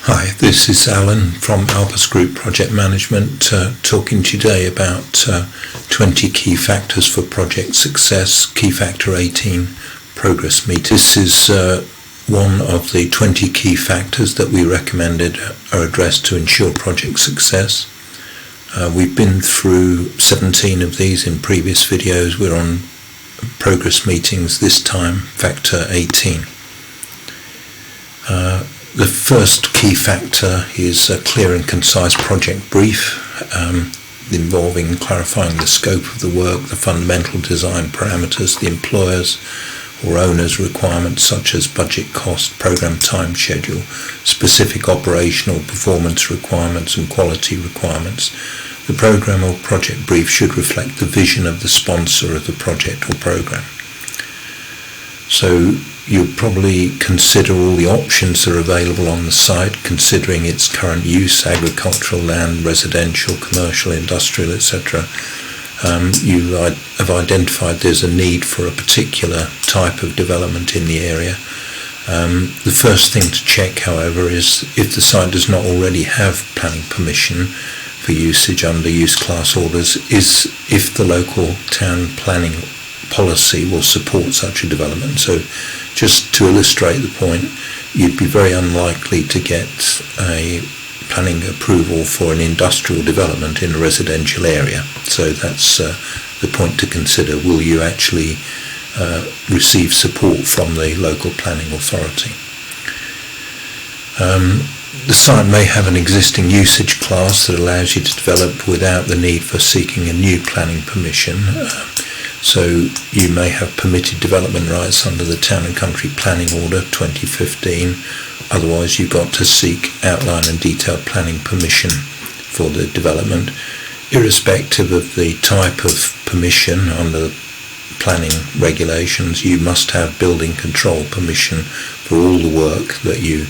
Hi, this is Alan from Alpus Group Project Management, talking today about 20 key factors for project success, key factor 18, progress meter. This is one of the 20 key factors that we recommended are addressed to ensure project success. We've been through 17 of these in previous videos. We're on progress meetings this time, factor 18. The first key factor is a clear and concise project brief, involving clarifying the scope of the work, the fundamental design parameters, the employer's or owner's requirements such as budget, cost, program time schedule, specific operational performance requirements and quality requirements. The program or project brief should reflect the vision of the sponsor of the project or program. So you'll probably consider all the options that are available on the site, considering its current use, agricultural land, residential, commercial, industrial, etc. You have identified there's a need for a particular type of development in the area. The first thing to check, however, is if the site does not already have planning permission for usage under use class orders, is if the local town planning policy will support such a development. So just to illustrate the point, you'd be very unlikely to get a planning approval for an industrial development in a residential area. So that's the point to consider. Will you actually receive support from the local planning authority? The site may have an existing usage class that allows you to develop without the need for seeking a new planning permission. So you may have permitted development rights under the Town and Country Planning Order 2015. Otherwise, you've got to seek outline and detailed planning permission for the development. Irrespective of the type of permission under planning regulations, you must have building control permission for all the work that you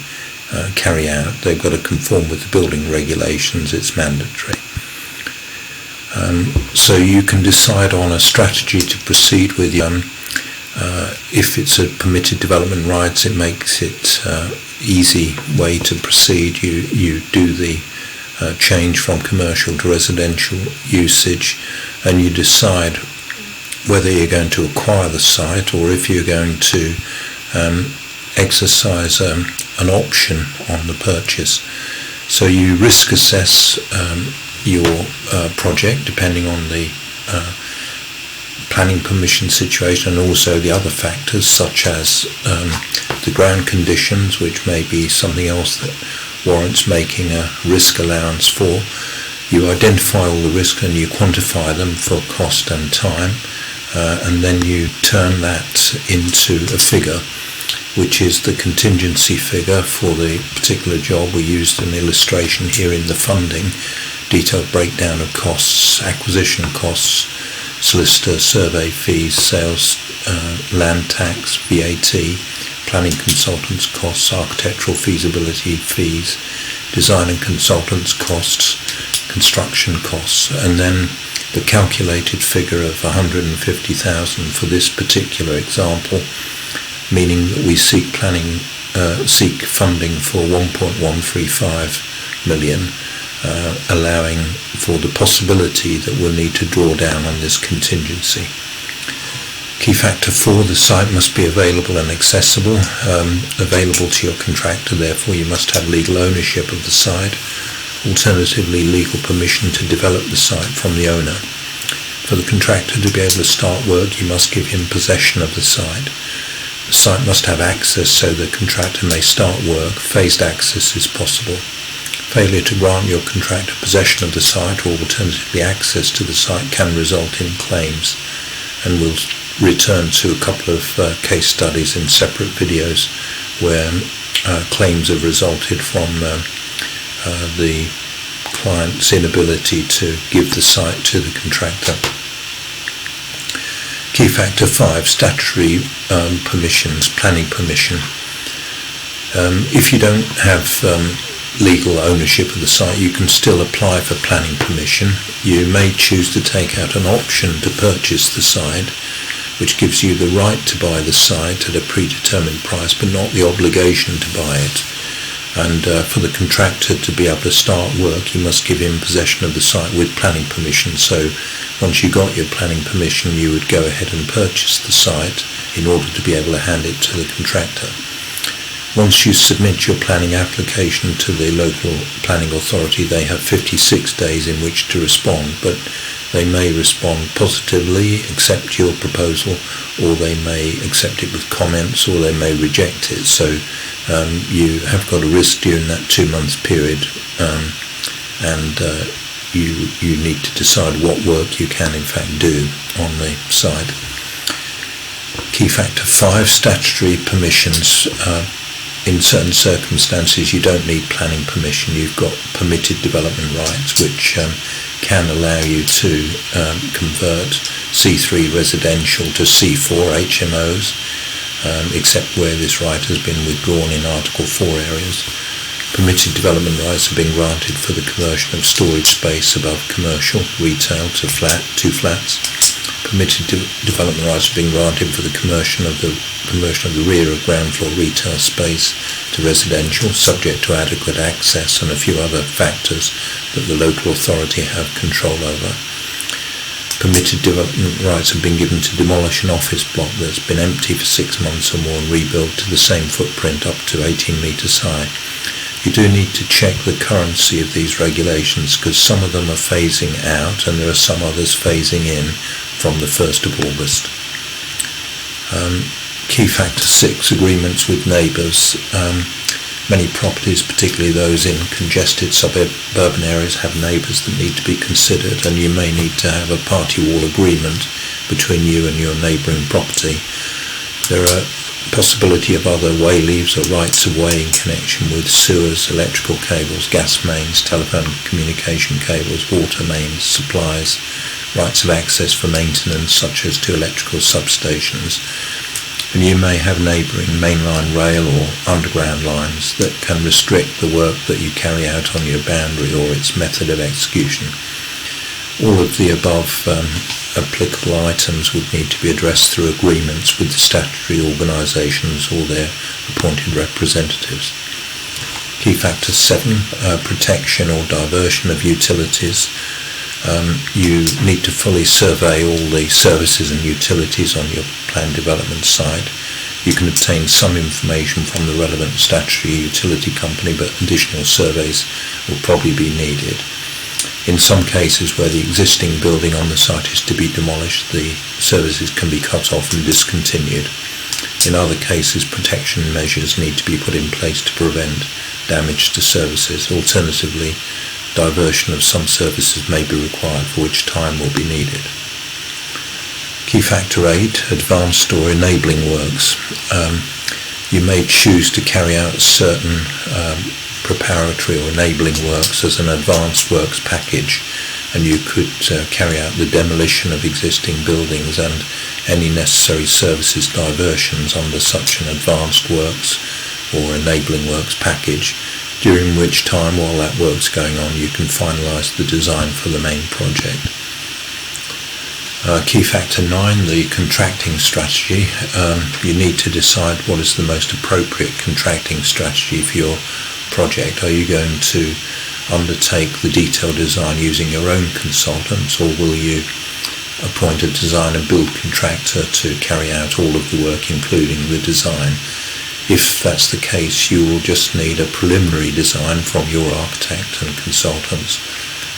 carry out. They've got to conform with the building regulations. It's mandatory. So you can decide on a strategy to proceed with. If it's a permitted development rights, it makes it easy way to proceed. You do the change from commercial to residential usage, and you decide whether you're going to acquire the site or if you're going to exercise an option on the purchase. So you risk assess your project depending on the planning permission situation and also the other factors such as the ground conditions, which may be something else that warrants making a risk allowance for. You identify all the risks and you quantify them for cost and time, and then you turn that into a figure, which is the contingency figure for the particular job. We used an illustration here in the funding, detailed breakdown of costs, acquisition costs, solicitor, survey fees, sales, land tax, VAT, planning consultants costs, architectural feasibility fees, design and consultants costs, construction costs, and then the calculated figure of 150,000 for this particular example, meaning that we seek funding for 1.135 million, allowing for the possibility that we'll need to draw down on this contingency. Key factor 4, the site must be available and accessible, available to your contractor, therefore you must have legal ownership of the site, alternatively legal permission to develop the site from the owner. For the contractor to be able to start work, you must give him possession of the site. The site must have access so the contractor may start work. Phased access is possible. Failure to grant your contractor possession of the site or alternatively access to the site can result in claims, and we'll return to a couple of case studies in separate videos where claims have resulted from the client's inability to give the site to the contractor. Key factor 5, statutory permissions, planning permission. If you don't have legal ownership of the site, you can still apply for planning permission. You may choose to take out an option to purchase the site, which gives you the right to buy the site at a predetermined price, but not the obligation to buy it. And for the contractor to be able to start work, you must give him possession of the site with planning permission. So once you got your planning permission, you would go ahead and purchase the site in order to be able to hand it to the contractor. Once you submit your planning application to the local planning authority, they have 56 days in which to respond, but they may respond positively, accept your proposal, or they may accept it with comments, or they may reject it. So you have got a risk during that 2-month period, and you need to decide what work you can in fact do on the site. Key factor 5, statutory permissions. In certain circumstances you don't need planning permission. You've got permitted development rights which can allow you to convert C3 residential to C4 HMOs, except where this right has been withdrawn in Article 4 areas. Permitted development rights have been granted for the conversion of storage space above commercial, retail to flats. Permitted development rights have been granted for the conversion of the rear of ground floor retail space to residential, subject to adequate access and a few other factors that the local authority have control over. Permitted development rights have been given to demolish an office block that's been empty for 6 months or more and rebuilt to the same footprint up to 18 metres high. You do need to check the currency of these regulations because some of them are phasing out and there are some others phasing in from the 1st of August. Key factor 6, agreements with neighbours. Many properties, particularly those in congested suburban areas, have neighbours that need to be considered, and you may need to have a party wall agreement between you and your neighbouring property. There are possibility of other way leaves or rights of way in connection with sewers, electrical cables, gas mains, telephone communication cables, water mains, supplies, rights of access for maintenance such as to electrical substations. And you may have neighbouring mainline rail or underground lines that can restrict the work that you carry out on your boundary or its method of execution. All of the above applicable items would need to be addressed through agreements with the statutory organisations or their appointed representatives. Key factor 7, protection or diversion of utilities. You need to fully survey all the services and utilities on your planned development site. You can obtain some information from the relevant statutory utility company, but additional surveys will probably be needed. In some cases where the existing building on the site is to be demolished, the services can be cut off and discontinued. In other cases, protection measures need to be put in place to prevent damage to services. Alternatively, diversion of some services may be required, for which time will be needed. Key factor 8, advanced or enabling works. You may choose to carry out certain preparatory or enabling works as an advanced works package, and you could carry out the demolition of existing buildings and any necessary services diversions under such an advanced works or enabling works package, during which time, while that work's going on, you can finalise the design for the main project. Key factor 9, the contracting strategy. You need to decide what is the most appropriate contracting strategy for your project. Are you going to undertake the detailed design using your own consultants, or will you appoint a design and build contractor to carry out all of the work including the design? If that's the case, you will just need a preliminary design from your architect and consultants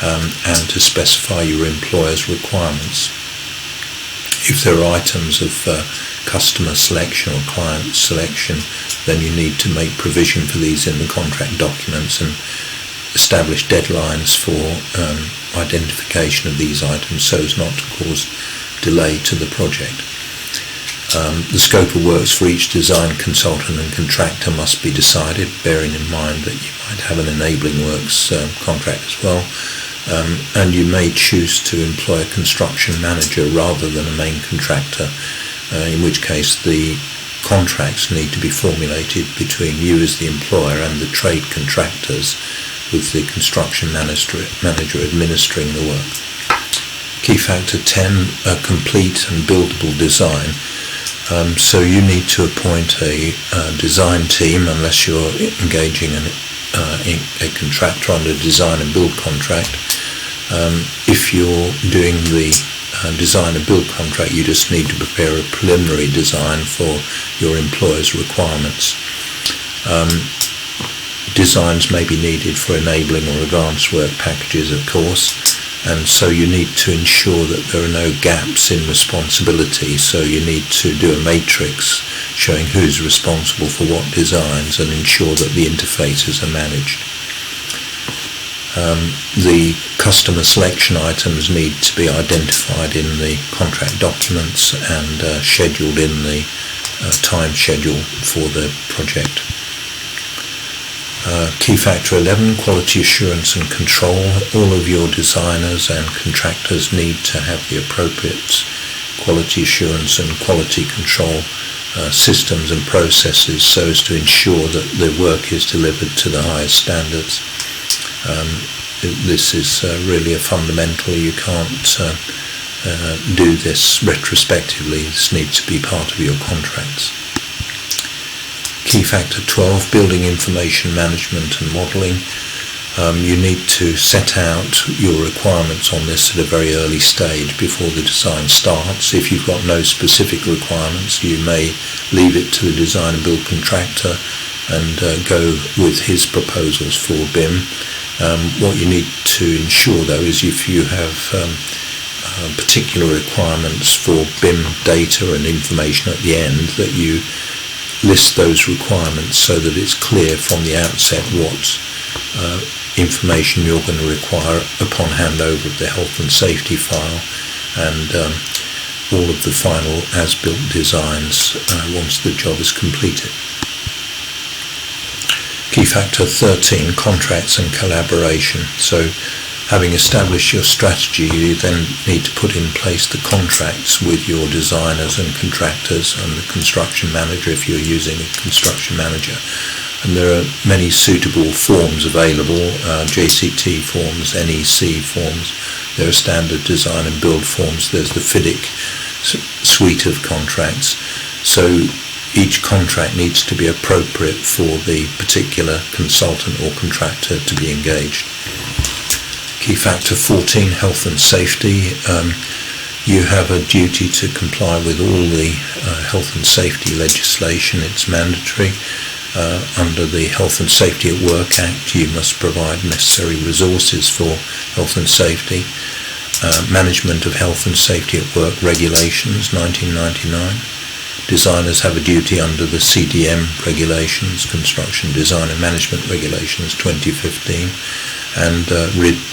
and to specify your employer's requirements. If there are items of customer selection or client selection, then you need to make provision for these in the contract documents and establish deadlines for identification of these items so as not to cause delay to the project. The scope of works for each design consultant and contractor must be decided, bearing in mind that you might have an enabling works contract as well. And you may choose to employ a construction manager rather than a main contractor, in which case the contracts need to be formulated between you as the employer and the trade contractors, with the construction manager administering the work. Key factor 10, a complete and buildable design. So you need to appoint a design team unless you're engaging a contractor on a design and build contract. If you're doing the design and build contract, you just need to prepare a preliminary design for your employer's requirements. Designs may be needed for enabling or advanced work packages, of course, and so you need to ensure that there are no gaps in responsibility. So you need to do a matrix showing who's responsible for what designs and ensure that the interfaces are managed. The customer selection items need to be identified in the contract documents and scheduled in the time schedule for the project. Key factor 11, quality assurance and control. All of your designers and contractors need to have the appropriate quality assurance and quality control systems and processes so as to ensure that the work is delivered to the highest standards. This is really a fundamental. You can't do this retrospectively. This needs to be part of your contracts. Key factor 12, building information management and modelling. You need to set out your requirements on this at a very early stage before the design starts. If you've got no specific requirements, you may leave it to the design and build contractor and go with his proposals for BIM. What you need to ensure, though, is if you have particular requirements for BIM data and information at the end, that you list those requirements so that it's clear from the outset what information you're going to require upon handover of the health and safety file and all of the final as-built designs once the job is completed. Key factor 13, contracts and collaboration. So having established your strategy, you then need to put in place the contracts with your designers and contractors and the construction manager if you're using a construction manager. And there are many suitable forms available, JCT forms, NEC forms. There are standard design and build forms. There's the FIDIC suite of contracts. So each contract needs to be appropriate for the particular consultant or contractor to be engaged. Key factor 14, health and safety. You have a duty to comply with all the health and safety legislation. It's mandatory. Under the Health and Safety at Work Act, you must provide necessary resources for health and safety. Management of Health and Safety at Work Regulations, 1999. Designers have a duty under the CDM regulations, Construction Design and Management Regulations 2015, and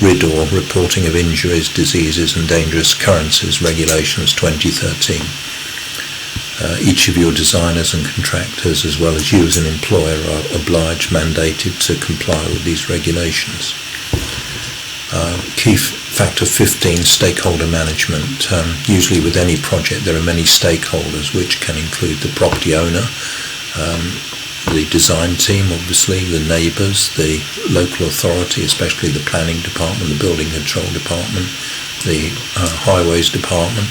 RIDOR, Reporting of Injuries, Diseases and Dangerous Occurrences Regulations 2013. Each of your designers and contractors, as well as you as an employer, are obliged, mandated to comply with these regulations. Key factor 15, stakeholder management. Usually with any project there are many stakeholders, which can include the property owner, the design team, obviously, the neighbours, the local authority, especially the planning department, the building control department, the highways department,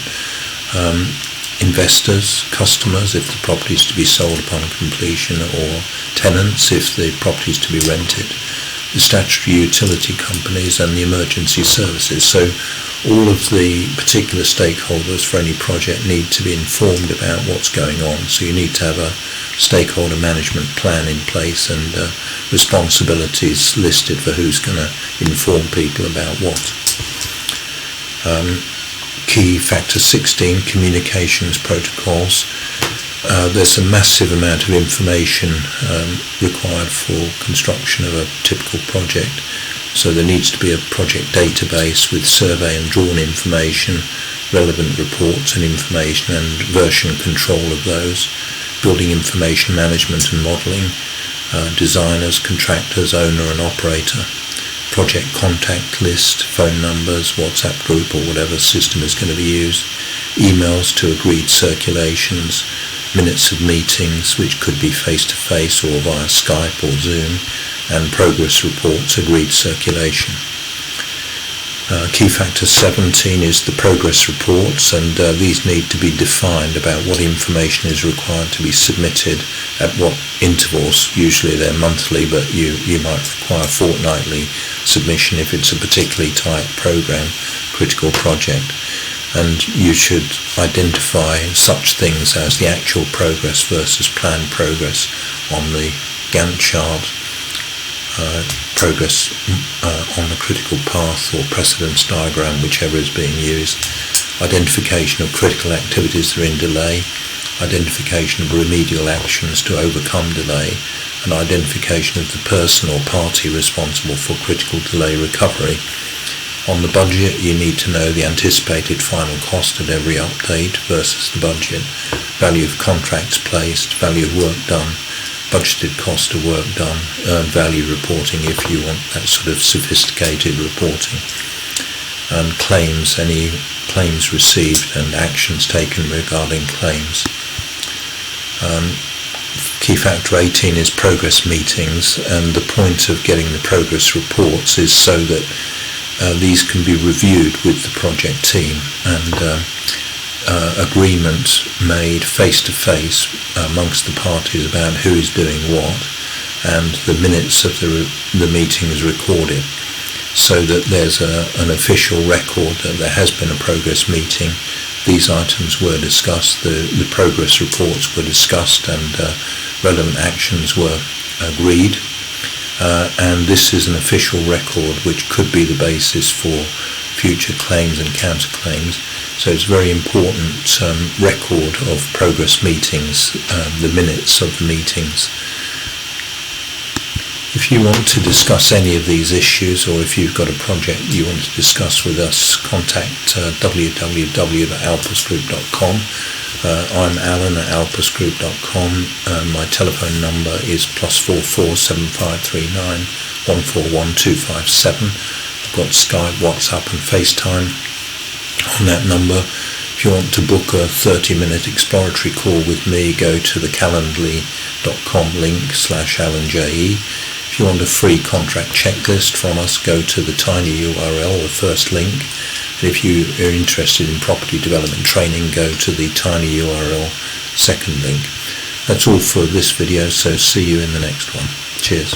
investors, customers if the property is to be sold upon completion, or tenants if the property is to be rented, the statutory utility companies and the emergency services. So all of the particular stakeholders for any project need to be informed about what's going on. So you need to have a stakeholder management plan in place and responsibilities listed for who's going to inform people about what. Key factor 16, communications protocols. There's a massive amount of information required for construction of a typical project. So there needs to be a project database with survey and drawn information, relevant reports and information, and version control of those, building information management and modelling, designers, contractors, owner and operator, project contact list, phone numbers, WhatsApp group or whatever system is going to be used, emails to agreed circulations, minutes of meetings, which could be face-to-face or via Skype or Zoom, and progress reports, agreed circulation. Key factor 17 is the progress reports, and these need to be defined about what information is required to be submitted at what intervals. Usually they're monthly, but you might require fortnightly submission if it's a particularly tight program, critical project. And you should identify such things as the actual progress versus planned progress on the Gantt chart, progress on the critical path or precedence diagram, whichever is being used, identification of critical activities that are in delay, identification of remedial actions to overcome delay, and identification of the person or party responsible for critical delay recovery. On the budget, you need to know the anticipated final cost at every update versus the budget, value of contracts placed, value of work done, budgeted cost of work done, earned value reporting if you want that sort of sophisticated reporting, and claims, any claims received and actions taken regarding claims. Key factor 18 is progress meetings, and the point of getting the progress reports is so that these can be reviewed with the project team, and agreement made face-to-face amongst the parties about who is doing what, and the minutes of the meeting is recorded, so that there's an official record that there has been a progress meeting. These items were discussed, the progress reports were discussed, and relevant actions were agreed. And this is an official record which could be the basis for future claims and counterclaims. So it's a very important record of progress meetings, the minutes of the meetings. If you want to discuss any of these issues, or if you've got a project you want to discuss with us, contact www.alpusgroup.com. I'm Alan at alpusgroup.com. My telephone number is +44 7539 141257. I've got Skype, WhatsApp and FaceTime on that number. If you want to book a 30-minute exploratory call with me, go to the calendly.com link /AlanJE. If you want a free contract checklist from us, go to the tiny URL, the first link. And if you are interested in property development training, go to the tiny URL, second link. That's all for this video, so see you in the next one. Cheers.